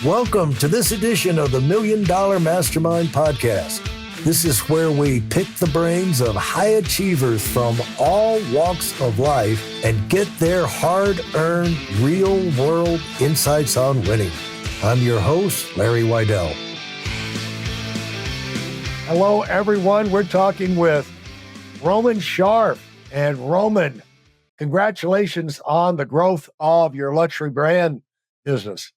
Welcome to this edition of the Million Dollar Mastermind podcast. This is where we pick the brains of high achievers from all walks of life and get their hard-earned, real-world insights on winning. I'm your host, Larry Weidel. Hello, everyone. We're talking with Roman Sharf. And Roman, congratulations on the growth of your luxury brand business.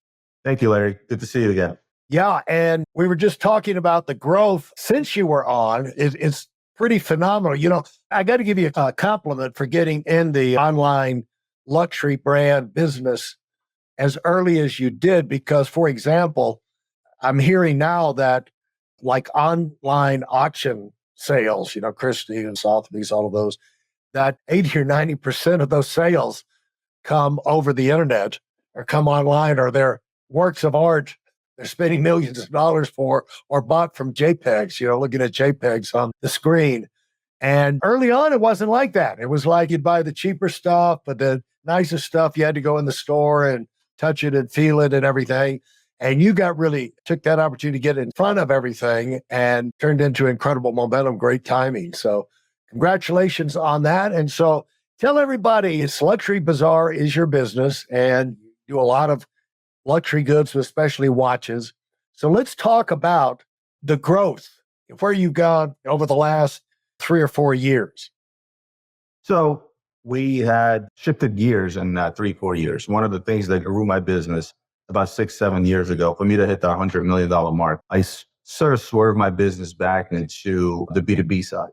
Thank you, Larry. Good to see you again. Yeah, and we were just talking about the growth since you were on. It's pretty phenomenal. You know, I got to give you a compliment for getting in the online luxury brand business as early as you did, because, for example, I'm hearing now that like online auction sales, you know, Christie and Sotheby's, all of those, that 80 or 90% of those sales come over the internet or come online, or they're works of art they're spending millions of dollars for, or bought from JPEGs, you know, looking at JPEGs on the screen. And early on, it wasn't like that. It was like you'd buy the cheaper stuff, but the nicer stuff, you had to go in the store and touch it and feel it and everything. And you took that opportunity to get in front of everything and turned into incredible momentum, great timing. So congratulations on that. And so tell everybody, it's Luxury Bazaar is your business, and you do a lot of luxury goods, especially watches. So let's talk about the growth, where you've gone over the last 3 or 4 years. So we had shifted gears in 3-4 years. One of the things that grew my business about 6-7 years ago, for me to hit the $100 million mark, I sort of swerved my business back into the B2B side,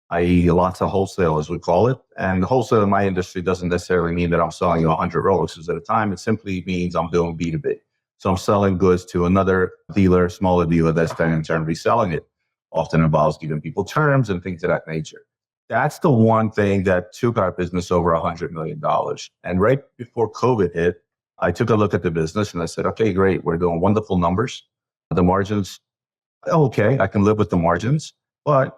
i.e. lots of wholesale, as we call it. And wholesale in my industry doesn't necessarily mean that I'm selling 100 Rolexes at a time. It simply means I'm doing B2B. So I'm selling goods to another dealer, smaller dealer, that's then in turn reselling it. Often involves giving people terms and things of that nature. That's the one thing that took our business over $100 million. And right before COVID hit, I took a look at the business and I said, okay, great. We're doing wonderful numbers. The margins, okay, I can live with the margins, but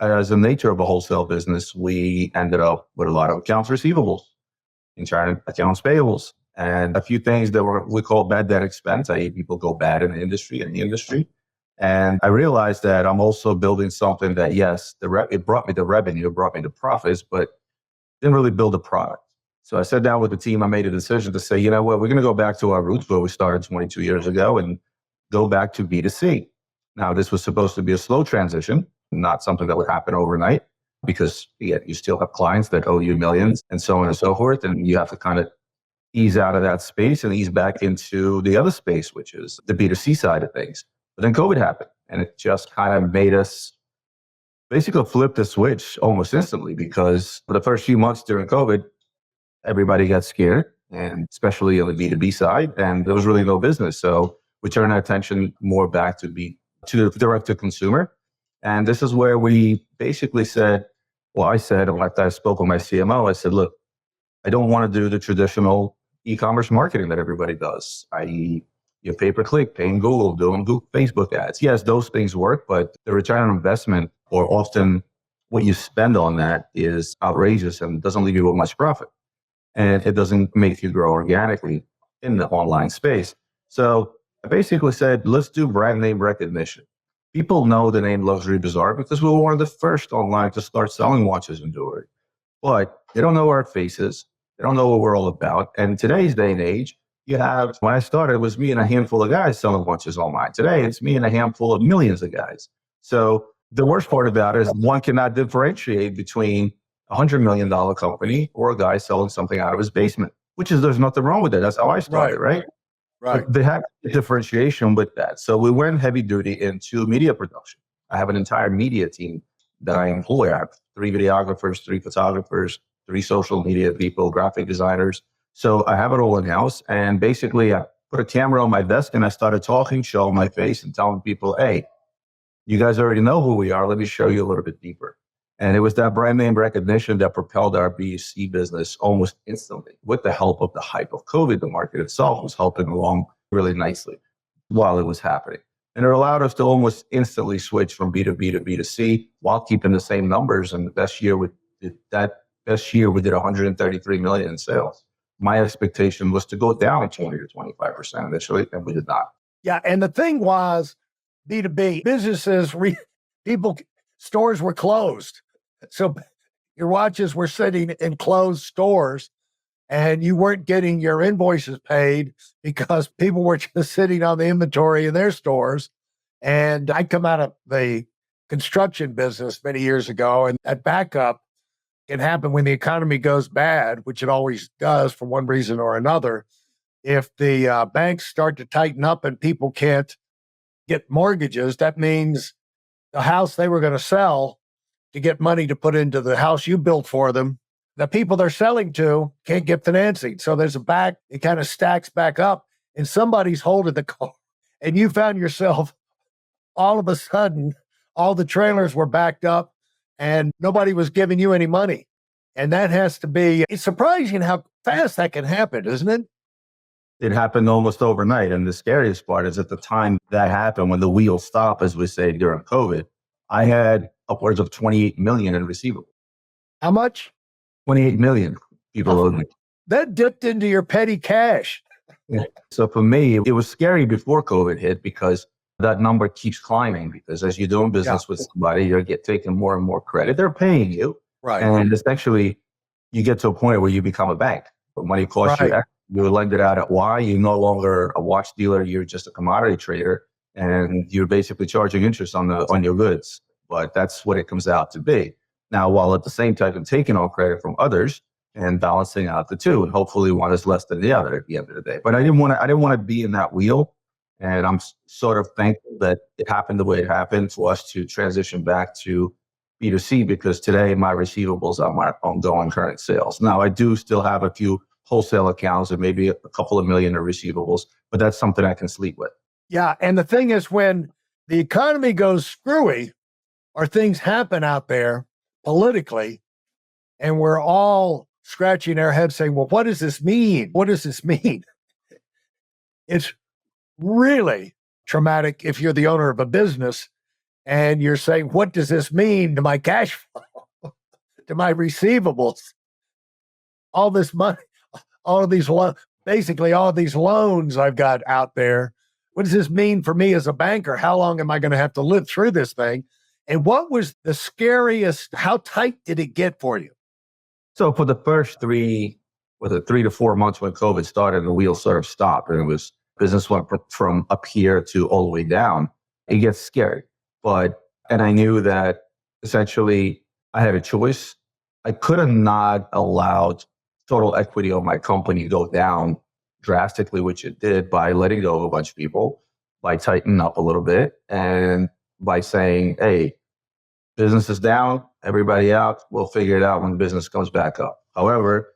as the nature of a wholesale business, we ended up with a lot of accounts receivables, in turn, accounts payables, and a few things that we call bad debt expense, i.e. people go bad in the industry. And I realized that I'm also building something that, yes, it brought me the revenue, it brought me the profits, but didn't really build a product. So I sat down with the team, I made a decision to say, you know what, we're going to go back to our roots where we started 22 years ago and go back to B2C. Now, this was supposed to be a slow transition, not something that would happen overnight, because you still have clients that owe you millions and so on and so forth. And you have to kind of ease out of that space and ease back into the other space, which is the B2C side of things. But then COVID happened, and it just kind of made us basically flip the switch almost instantly, because for the first few months during COVID, everybody got scared, and especially on the B2B side, and there was really no business. So we turned our attention more back to the direct to consumer. And this is where we basically said, after I spoke with my CMO, I said, look, I don't want to do the traditional e-commerce marketing that everybody does, i.e. your pay-per-click, paying Google, doing Google, Facebook ads. Yes, those things work, but the return on investment, or often what you spend on that, is outrageous and doesn't leave you with much profit. And it doesn't make you grow organically in the online space. So I basically said, let's do brand name recognition. People know the name Luxury Bazaar because we were one of the first online to start selling watches and jewelry. But they don't know our faces. They don't know what we're all about. And in today's day and age, when I started, it was me and a handful of guys selling watches online. Today, it's me and a handful of millions of guys. So the worst part about it is one cannot differentiate between a $100 million company or a guy selling something out of his basement, there's nothing wrong with it. That's how I started, right? Right. But they have a differentiation with that. So we went heavy duty into media production. I have an entire media team that I employ. I have 3 videographers, 3 photographers, 3 social media people, graphic designers. So I have it all in-house. And basically, I put a camera on my desk and I started talking, showing my face and telling people, hey, you guys already know who we are. Let me show you a little bit deeper. And it was that brand name recognition that propelled our B2C business almost instantly. With the help of the hype of COVID, the market itself was helping along really nicely while it was happening. And it allowed us to almost instantly switch from B2B to B2C while keeping the same numbers. And the best year we did 133 million in sales. My expectation was to go down 20 to 25% initially, and we did not. Yeah. And the thing was, B2B businesses, people, stores were closed. So your watches were sitting in closed stores and you weren't getting your invoices paid because people were just sitting on the inventory in their stores. And I come out of the construction business many years ago, and that backup can happen when the economy goes bad, which it always does for one reason or another. If the banks start to tighten up and people can't get mortgages, that means the house they were going to sell to get money to put into the house you built for them, the people they're selling to can't get financing. So there's it kind of stacks back up, and somebody's holding the car. And you found yourself all of a sudden, all the trailers were backed up and nobody was giving you any money. And that has to be, it's surprising how fast that can happen, isn't it? It happened almost overnight. And the scariest part is at the time that happened, when the wheels stopped, as we say during COVID, I had upwards of 28 million in receivables. How much? 28 million people owed me. That dipped into your petty cash. Yeah. So for me, it was scary before COVID hit because that number keeps climbing, because as you're doing business with somebody, you get taking more and more credit. They're paying you. Right. And essentially, you get to a point where you become a bank. But money costs you X, you lend it out at Y. You're no longer a watch dealer. You're just a commodity trader. And you're basically charging interest on your goods. But that's what it comes out to be. Now, while at the same time, I'm taking on credit from others and balancing out the two, and hopefully one is less than the other at the end of the day. But I didn't want to be in that wheel. And I'm sort of thankful that it happened the way it happened for us to transition back to B2C, because today my receivables are my ongoing current sales. Now, I do still have a few wholesale accounts and maybe a couple of million in receivables, but that's something I can sleep with. Yeah. And the thing is, when the economy goes screwy or things happen out there politically, and we're all scratching our heads saying, well, what does this mean? What does this mean? It's really traumatic if you're the owner of a business and you're saying, what does this mean to my cash flow, to my receivables? All this money, all of these, basically all of these loans I've got out there. What does this mean for me as a banker? How long am I going to have to live through this thing? And what was the scariest? How tight did it get for you? So for the first 3 to 4 months when COVID started, the wheel sort of stopped, and it was business went from up here to all the way down. It gets scary. And I knew that essentially I had a choice. I could have not allowed total equity of my company go down drastically, which it did, by letting go of a bunch of people, by tightening up a little bit, and by saying, hey, business is down, everybody out, we'll figure it out when business comes back up. However,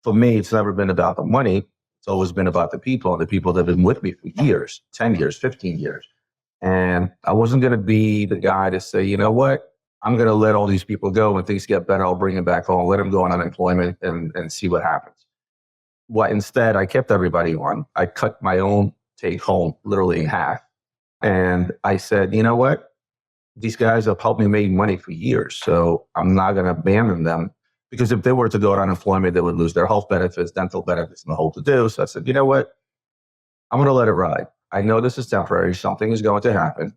for me, it's never been about the money. It's always been about the people that have been with me for years, 10 years, 15 years. And I wasn't going to be the guy to say, you know what, I'm going to let all these people go. When things get better, I'll bring them back home, let them go on unemployment and see what happens. Well, instead, I kept everybody on. I cut my own take home literally in half. And I said, you know what? These guys have helped me make money for years, so I'm not going to abandon them, because if they were to go on unemployment, they would lose their health benefits, dental benefits, and the whole to-do. So I said, you know what? I'm going to let it ride. I know this is temporary. Something is going to happen,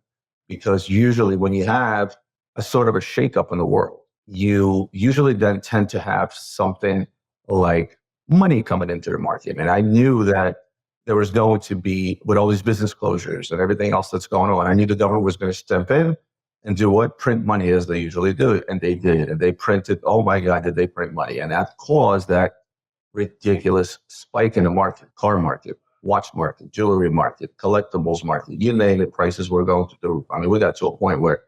because usually when you have a sort of a shakeup in the world, you usually then tend to have something like money coming into the market. And I knew that there was going to be, with all these business closures and everything else that's going on, I knew the government was going to step in and do what? Print money, as they usually do. And they did. And they printed, oh my God, did they print money? And that caused that ridiculous spike in the market, car market, watch market, jewelry market, collectibles market, you name it, prices were going to do. I mean, we got to a point where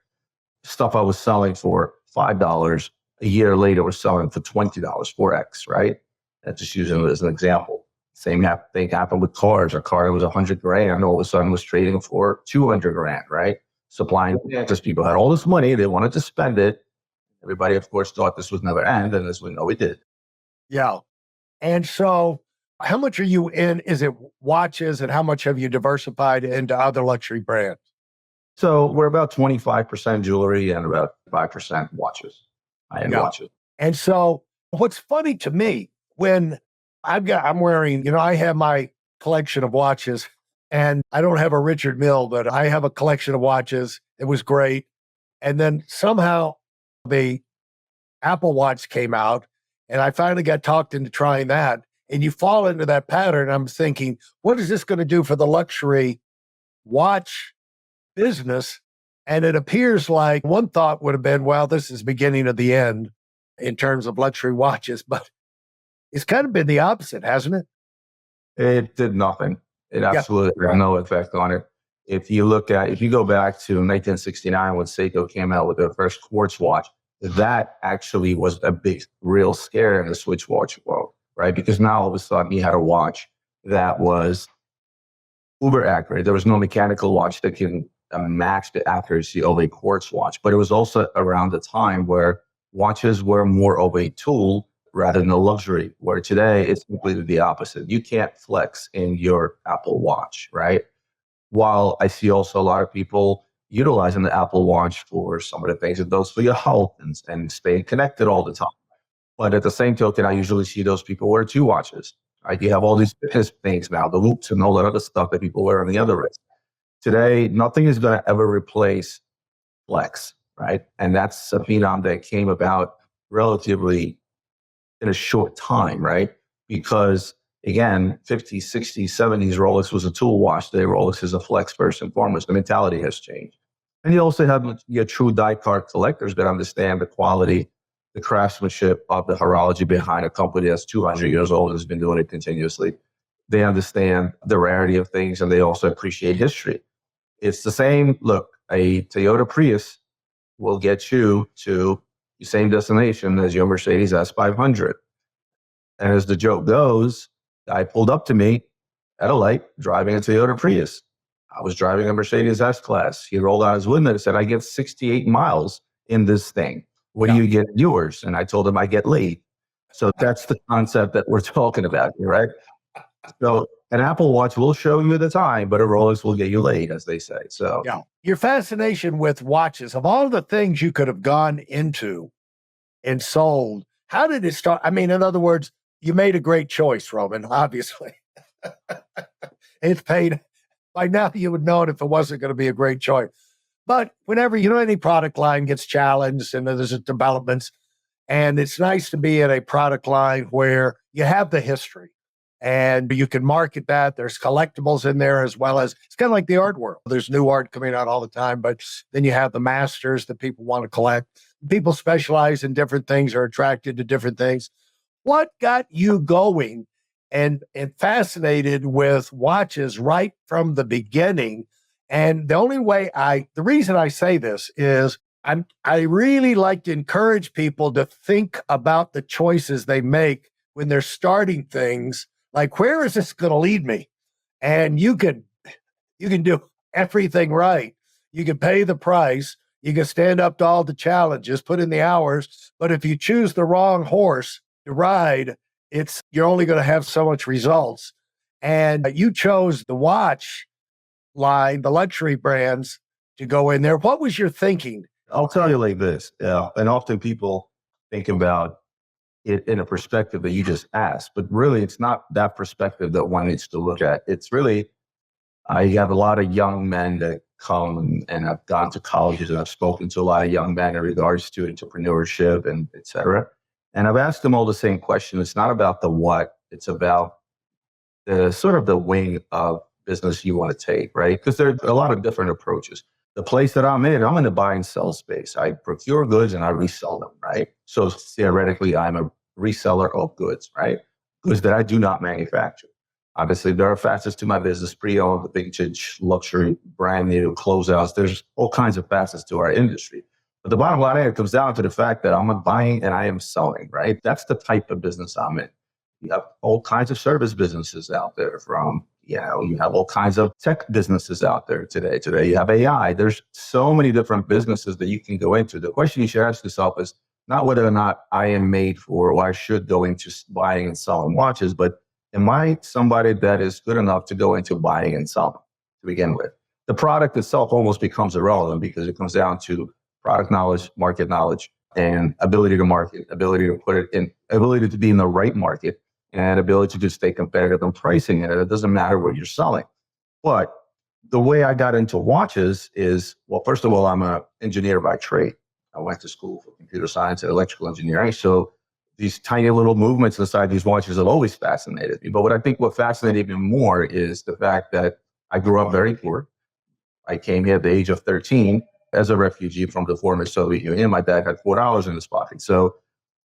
stuff I was selling for $5 a year later was selling for $20, 4x, right? That's just using it as an example. Same thing happened with cars. A car that was $100,000 all of a sudden was trading for $200,000, right? Supply and demand, because people had all this money, they wanted to spend it. Everybody, of course, thought this would never end, and as we know, it did. Yeah. And so how much are you in? Is it watches, and how much have you diversified into other luxury brands? So we're about 25% jewelry and about 5% watches, high-end watches. And so what's funny to me, when I'm wearing, I have my collection of watches, and I don't have a Richard Mille, but I have a collection of watches. It was great. And then somehow the Apple Watch came out, and I finally got talked into trying that. And you fall into that pattern. I'm thinking, what is this going to do for the luxury watch business? And it appears like one thought would have been, well, this is beginning of the end in terms of luxury watches, but it's kind of been the opposite, hasn't it? It did nothing. It absolutely had no effect on it. If you go back to 1969 when Seiko came out with their first quartz watch, that actually was a big, real scare in the Switch watch world, right? Because now all of a sudden you had a watch that was uber accurate. There was no mechanical watch that can match the accuracy of a quartz watch. But it was also around the time where watches were more of a tool rather than a luxury, where today it's completely the opposite. You can't flex in your Apple Watch, right? While I see also a lot of people utilizing the Apple Watch for some of the things it does for your health and staying connected all the time. But at the same token, I usually see those people wear two watches. Right? You have all these fitness things now, the loops and all that other stuff that people wear on the other wrist. Today, nothing is going to ever replace flex, right? And that's a phenom that came about relatively in a short time, right? Because again, 50s, 60s, 70s, Rolex was a tool watch. Today, Rolex is a flex first and foremost. The mentality has changed. And you also have your true die-card collectors that understand the quality, the craftsmanship of the horology behind a company that's 200 years old and has been doing it continuously. They understand the rarity of things, and they also appreciate history. It's the same, look, a Toyota Prius will get you to the same destination as your Mercedes S500. And as the joke goes, guy pulled up to me at a light driving a Toyota Prius. I was driving a Mercedes S-Class. He rolled out his window and said, I get 68 miles in this thing. What do you get in yours? And I told him I get late. So that's the concept that we're talking about here, right? So an Apple Watch will show you the time, but a Rolex will get you late, as they say. So your fascination with watches, of all the things you could have gone into and sold, how did it start? I mean, in other words, you made a great choice, Roman, obviously. It's paid. By now, you would know it if it wasn't going to be a great choice. But whenever, any product line gets challenged and there's developments, and it's nice to be in a product line where you have the history and you can market that. There's collectibles in there as well as, it's kind of like the art world. There's new art coming out all the time, but then you have the masters that people want to collect. People specialize in different things, are attracted to different things. What got you going and fascinated with watches right from the beginning? And the reason I say this is I really like to encourage people to think about the choices they make when they're starting things. Like, where is this going to lead me? And you can do everything right. You can pay the price. You can stand up to all the challenges, put in the hours. But if you choose the wrong horse to ride, you're only going to have so much results. And you chose the watch line, the luxury brands, to go in there. What was your thinking? I'll tell you like this, and often people think about it in a perspective that you just asked, but really it's not that perspective that one needs to look at. It's really, I have a lot of young men that come and I've gone to colleges and I've spoken to a lot of young men in regards to entrepreneurship and et cetera. And I've asked them all the same question. It's not about the what, it's about the sort of the wing of business you want to take, right? Because there are a lot of different approaches. The place that I'm in the buy and sell space. I procure goods and I resell them, right? So theoretically, I'm a reseller of goods, right? Goods that I do not manufacture. Obviously, there are facets to my business, pre-owned, the vintage, luxury, brand new, closeouts. There's all kinds of facets to our industry. But the bottom line, it comes down to the fact that I'm buying and I am selling, right? That's the type of business I'm in. You have all kinds of service businesses out there you have all kinds of tech businesses out there today. Today, you have AI. There's so many different businesses that you can go into. The question you should ask yourself is not whether or not I am made for or I should go into buying and selling watches, but am I somebody that is good enough to go into buying and selling to begin with? The product itself almost becomes irrelevant because it comes down to product knowledge, market knowledge, and ability to market, ability to put it in, ability to be in the right market and ability to stay competitive in pricing. And it doesn't matter what you're selling. But the way I got into watches is, well, first of all, I'm an engineer by trade. I went to school for computer science and electrical engineering. So these tiny little movements inside these watches have always fascinated me. But what fascinated me more is the fact that I grew up very poor. I came here at the age of 13 as a refugee from the former Soviet Union. My dad had $4 in his pocket.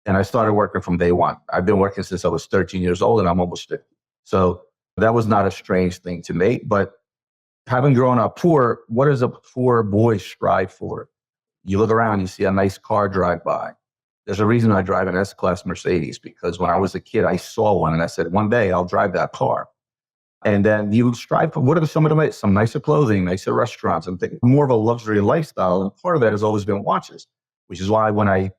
And I started working from day one. I've been working since I was 13 years old, and I'm almost 50. So that was not a strange thing to me. But having grown up poor, what does a poor boy strive for? You look around, you see a nice car drive by. There's a reason I drive an S-Class Mercedes, because when I was a kid, I saw one and I said, one day I'll drive that car. And then you strive for, what are some nicer clothing, nicer restaurants, and more of a luxury lifestyle. And part of that has always been watches, which is why when I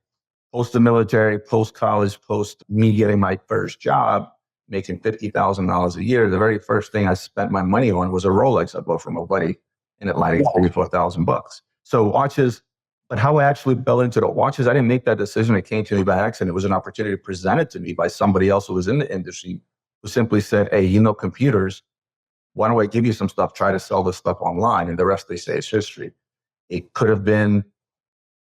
post the military, post college, post me getting my first job, making $50,000 a year, the very first thing I spent my money on was a Rolex I bought from a buddy in Atlanta, $44,000. So watches, but how I actually fell into the watches, I didn't make that decision. It came to me by accident. It was an opportunity presented to me by somebody else who was in the industry, who simply said, hey, you know computers, why don't I give you some stuff, try to sell this stuff online, and the rest they say is history. It could have been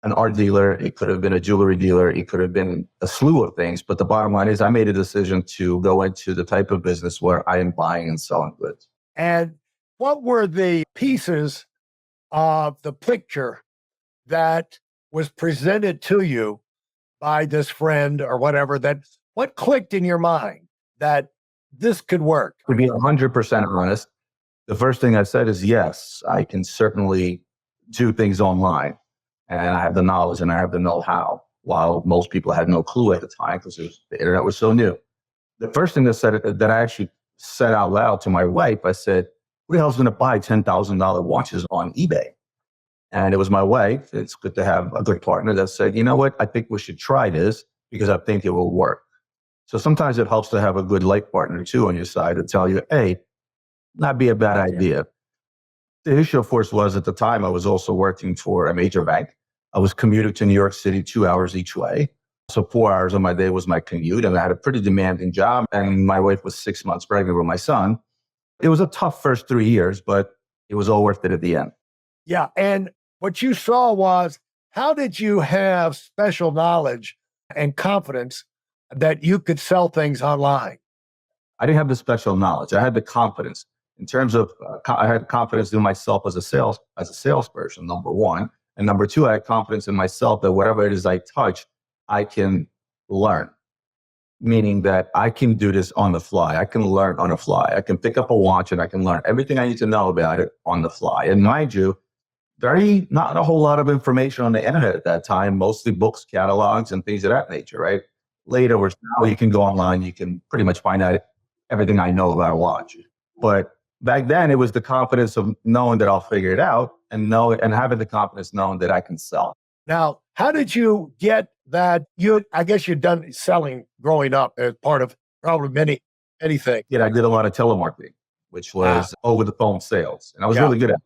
an art dealer, it could have been a jewelry dealer, it could have been a slew of things. But the bottom line is I made a decision to go into the type of business where I am buying and selling goods. And what were the pieces of the picture that was presented to you by this friend or whatever, what clicked in your mind that this could work? To be 100% honest, the first thing I said is, yes, I can certainly do things online. And I have the knowledge and I have the know-how, while most people had no clue at the time because the internet was so new. The first thing that I actually said out loud to my wife, I said, who the hell's going to buy $10,000 watches on eBay? And it was my wife. It's good to have a good partner that said, you know what, I think we should try this because I think it will work. So sometimes it helps to have a good life partner too on your side to tell you, hey, not be a bad idea. The issue, of course, was at the time I was also working for a major bank. I was commuting to New York City 2 hours each way. So 4 hours of my day was my commute, and I had a pretty demanding job. And my wife was 6 months pregnant with my son. It was a tough first 3 years, but it was all worth it at the end. Yeah. And what you saw was, how did you have special knowledge and confidence that you could sell things online? I didn't have the special knowledge. I had the confidence. In terms of, I had confidence in myself as a salesperson, number one. And number two, I had confidence in myself that whatever it is I touch, I can learn. Meaning that I can do this on the fly. I can learn on the fly. I can pick up a watch and I can learn everything I need to know about it on the fly. And mind you, not a whole lot of information on the internet at that time, mostly books, catalogs, and things of that nature, right? Later, now you can go online, you can pretty much find out everything I know about a watch. But back then, it was the confidence of knowing that I'll figure it out and having the confidence knowing that I can sell. Now, how did you get that? I guess you'd done selling growing up as part of probably anything. Yeah, I did a lot of telemarketing, which was over the phone sales. And I was really good at it.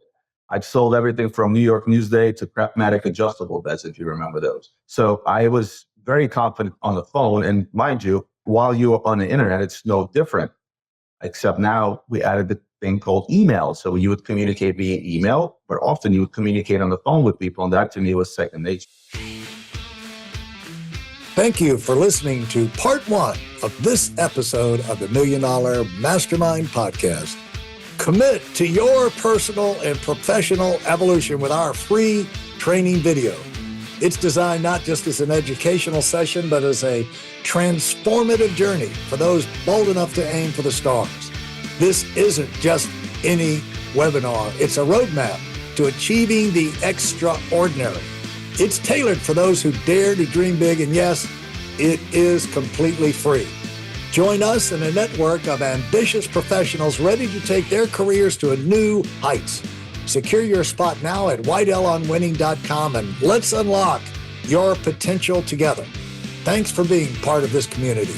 I've sold everything from New York Newsday to Craftmatic adjustable beds, if you remember those. So I was very confident on the phone. And mind you, while you were on the internet, it's no different, except now we added the thing called email. So you would communicate via email, but often you would communicate on the phone with people. And that to me was second nature. Thank you for listening to part one of this episode of the Million Dollar Mastermind podcast. Commit to your personal and professional evolution with our free training video. It's designed not just as an educational session, but as a transformative journey for those bold enough to aim for the stars. This isn't just any webinar. It's a roadmap to achieving the extraordinary. It's tailored for those who dare to dream big, and yes, it is completely free. Join us in a network of ambitious professionals ready to take their careers to a new heights. Secure your spot now at WeidelOnWinning.com, and let's unlock your potential together. Thanks for being part of this community.